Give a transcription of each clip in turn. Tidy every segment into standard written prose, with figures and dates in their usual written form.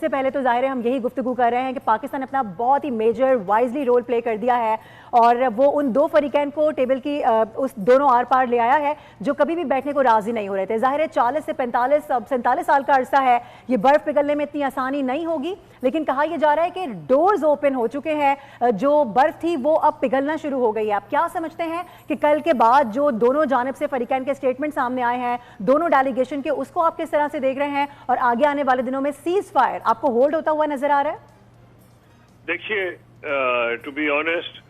سے پہلے تو ظاہر ہے ہم یہی گفتگو کر رہے ہیں کہ پاکستان اپنا بہت ہی میجر وائزلی رول پلے کر دیا ہے اور وہ ان دو فریقین کو ٹیبل کی اس دونوں آر پار لے آیا ہے جو کبھی بھی بیٹھنے کو راضی نہیں ہو رہے تھے. ظاہر ہے 40 سے 47 سال کا عرصہ ہے, یہ برف پگھلنے میں اتنی آسانی نہیں ہوگی, لیکن کہا یہ جا رہا ہے کہ ڈورز اوپن ہو چکے ہیں, جو برف تھی وہ اب پگھلنا شروع ہو گئی ہے. آپ کیا سمجھتے ہیں کہ کل کے بعد جو دونوں جانب سے فریقین کے سٹیٹمنٹ سامنے آئے ہیں دونوں ڈیلیگیشن کے, اس کو آپ کس طرح سے دیکھ رہے ہیں اور آگے آنے والے دنوں میں سیز فائر آپ کو ہولڈ ہوتا ہوا نظر آ رہا ہے؟ دیکھیے, ٹو بی آنیسٹ,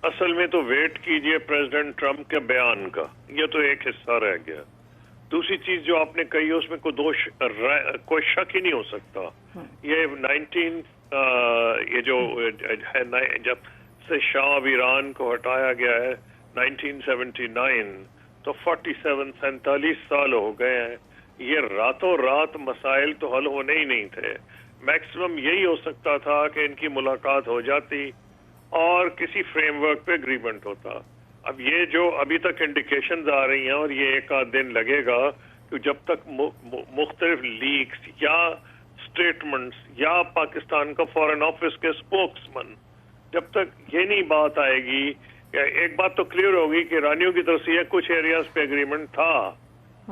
اصل میں تو ویٹ کیجئے پریزیڈنٹ ٹرمپ کے بیان کا, یہ تو ایک حصہ رہ گیا. دوسری چیز جو آپ نے کہی ہے اس میں کوئی شک ہی نہیں ہو سکتا. یہ جو ہے جب سے شاہ اب ایران کو ہٹایا گیا ہے 1979 تو 47 سال ہو گئے ہیں. یہ راتوں رات مسائل تو حل ہونے ہی نہیں تھے. میکسیمم یہی ہو سکتا تھا کہ ان کی ملاقات ہو جاتی اور کسی فریم ورک پہ اگریمنٹ ہوتا. اب یہ جو ابھی تک انڈیکیشنز آ رہی ہیں اور یہ ایک آدھ دن لگے گا کہ جب تک مختلف لیکس یا سٹیٹمنٹس یا پاکستان کا فارن آفس کے اسپوکس مین, جب تک یہ نہیں بات آئے گی, ایک بات تو کلیئر ہوگی کہ ایرانیوں کی طرف سے کچھ ایریاز پہ اگریمنٹ تھا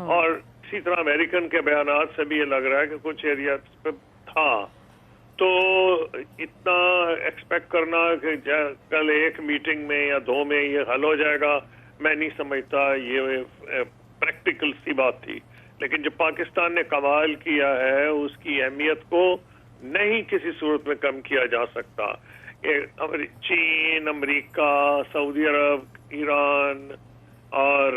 اور اسی طرح امریکن کے بیانات سے بھی یہ لگ رہا ہے کہ کچھ ایریاز پہ تھا. تو اتنا ایکسپیکٹ کرنا کہ کل ایک میٹنگ میں یا دو میں یہ حل ہو جائے گا, میں نہیں سمجھتا یہ پریکٹیکل سی بات تھی. لیکن جو پاکستان نے کمال کیا ہے اس کی اہمیت کو نہیں کسی صورت میں کم کیا جا سکتا. چین, امریکہ, سعودی عرب, ایران اور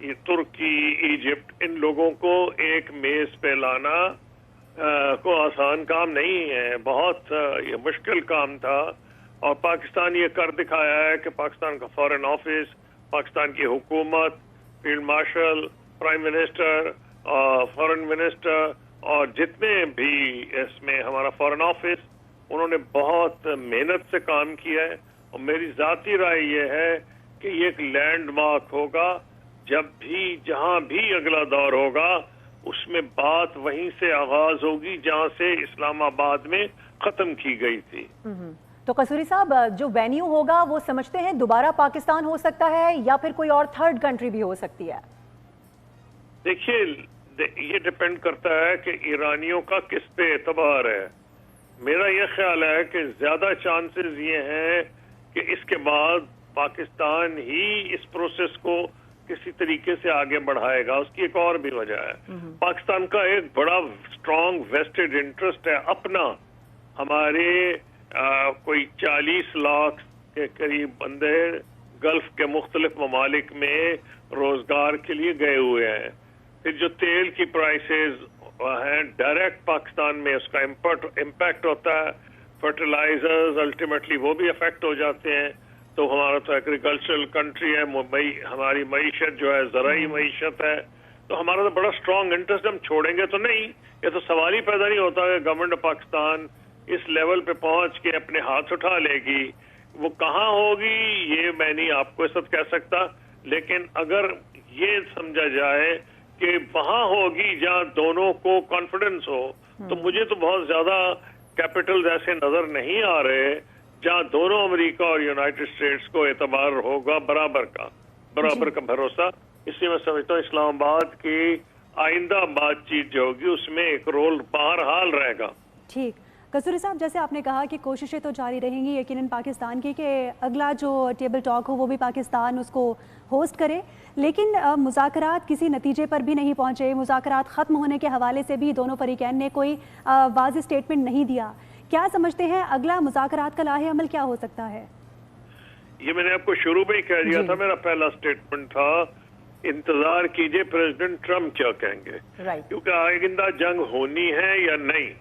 یہ ترکی, ایجپٹ, ان لوگوں کو ایک میز پہ لانا کو آسان کام نہیں ہے, بہت یہ مشکل کام تھا. اور پاکستان یہ کر دکھایا ہے کہ پاکستان کا فارن آفس, پاکستان کی حکومت, field marshal, prime minister, foreign minister اور جتنے بھی اس میں ہمارا فارن آفس, انہوں نے بہت محنت سے کام کیا ہے. اور میری ذاتی رائے یہ ہے کہ یہ ایک لینڈ مارک ہوگا. جب بھی جہاں بھی اگلا دور ہوگا اس میں بات وہیں سے آغاز ہوگی جہاں سے اسلام آباد میں ختم کی گئی تھی. تو قصوری صاحب, جو وینیو ہوگا وہ سمجھتے ہیں دوبارہ پاکستان ہو سکتا ہے یا پھر کوئی اور تھرڈ کنٹری بھی ہو سکتی ہے؟ دیکھیے, یہ ڈیپینڈ کرتا ہے کہ ایرانیوں کا کس پہ اعتبار ہے. میرا یہ خیال ہے کہ زیادہ چانسز یہ ہیں کہ اس کے بعد پاکستان ہی اس پروسیس کو کسی طریقے سے آگے بڑھائے گا. اس کی ایک اور بھی وجہ ہے, پاکستان کا ایک بڑا اسٹرانگ ویسٹڈ انٹرسٹ ہے اپنا. ہمارے کوئی 40 لاکھ کے قریب بندے گلف کے مختلف ممالک میں روزگار کے لیے گئے ہوئے ہیں. پھر جو تیل کی پرائسز ہیں ڈائریکٹ پاکستان میں اس کا امپیکٹ ہوتا ہے. فرٹیلائزرز الٹیمیٹلی وہ بھی افیکٹ ہو جاتے ہیں. تو ہمارا تو ایگریکلچرل کنٹری ہے, ہماری معیشت جو ہے زرعی معیشت ہے, تو ہمارا تو بڑا اسٹرانگ انٹرسٹ. ہم چھوڑیں گے تو نہیں, یہ تو سوال ہی پیدا نہیں ہوتا کہ گورنمنٹ آف پاکستان اس لیول پہ پہنچ کے اپنے ہاتھ اٹھا لے گی. وہ کہاں ہوگی یہ میں نہیں آپ کو اس وقت کہہ سکتا, لیکن اگر یہ سمجھا جائے کہ وہاں ہوگی جہاں دونوں کو کانفیڈنس ہو, تو مجھے تو بہت زیادہ کیپٹلز ایسے نظر نہیں آ رہے جہاں دونوں امریکہ اور یونائٹڈ اسٹیٹس کو اعتبار ہوگا برابر کا بھروسہ. اس لیے میں سمجھتا ہوں اسلام آباد کی آئندہ بات چیت جو ہوگی اس میں ایک رول بہرحال رہے گا. ٹھیک. قصوری صاحب, جیسے آپ نے کہا کہ کوششیں تو جاری رہیں گی یقیناً پاکستان کی کہ اگلا جو ٹیبل ٹاک ہو وہ بھی پاکستان اس کو ہوسٹ کرے, لیکن مذاکرات کسی نتیجے پر بھی نہیں پہنچے. مذاکرات ختم ہونے کے حوالے سے بھی دونوں فریقین نے کوئی واضح اسٹیٹمنٹ نہیں دیا. کیا سمجھتے ہیں اگلا مذاکرات کا لاہ عمل کیا ہو سکتا ہے؟ یہ میں نے آپ کو شروع میں ہی کہہ دیا تھا, میرا پہلا اسٹیٹمنٹ تھا انتظار کیجئے پریزیڈنٹ ٹرمپ کیا کہیں گے, کیونکہ آئندہ جنگ ہونی ہے یا نہیں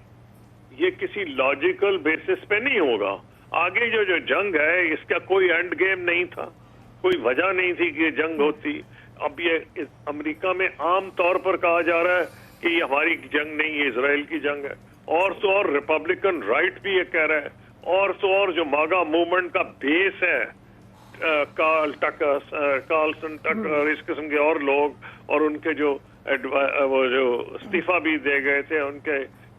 یہ کسی لاجیکل بیسس پہ نہیں ہوگا. آگے جو جنگ ہے اس کا کوئی اینڈ گیم نہیں تھا, کوئی وجہ نہیں تھی کہ یہ جنگ ہوتی. اب یہ امریکہ میں عام طور پر کہا جا رہا ہے کہ یہ ہماری جنگ نہیں, یہ اسرائیل کی جنگ ہے. اور تو اور ریپبلکن رائٹ بھی یہ کہہ رہا ہے, اور تو اور جو ماگا موومنٹ کا بیس ہے کارلسن ٹکر اس قسم کے اور لوگ, اور ان کے جو وہ جو استعفیٰ بھی دے گئے تھے ان کے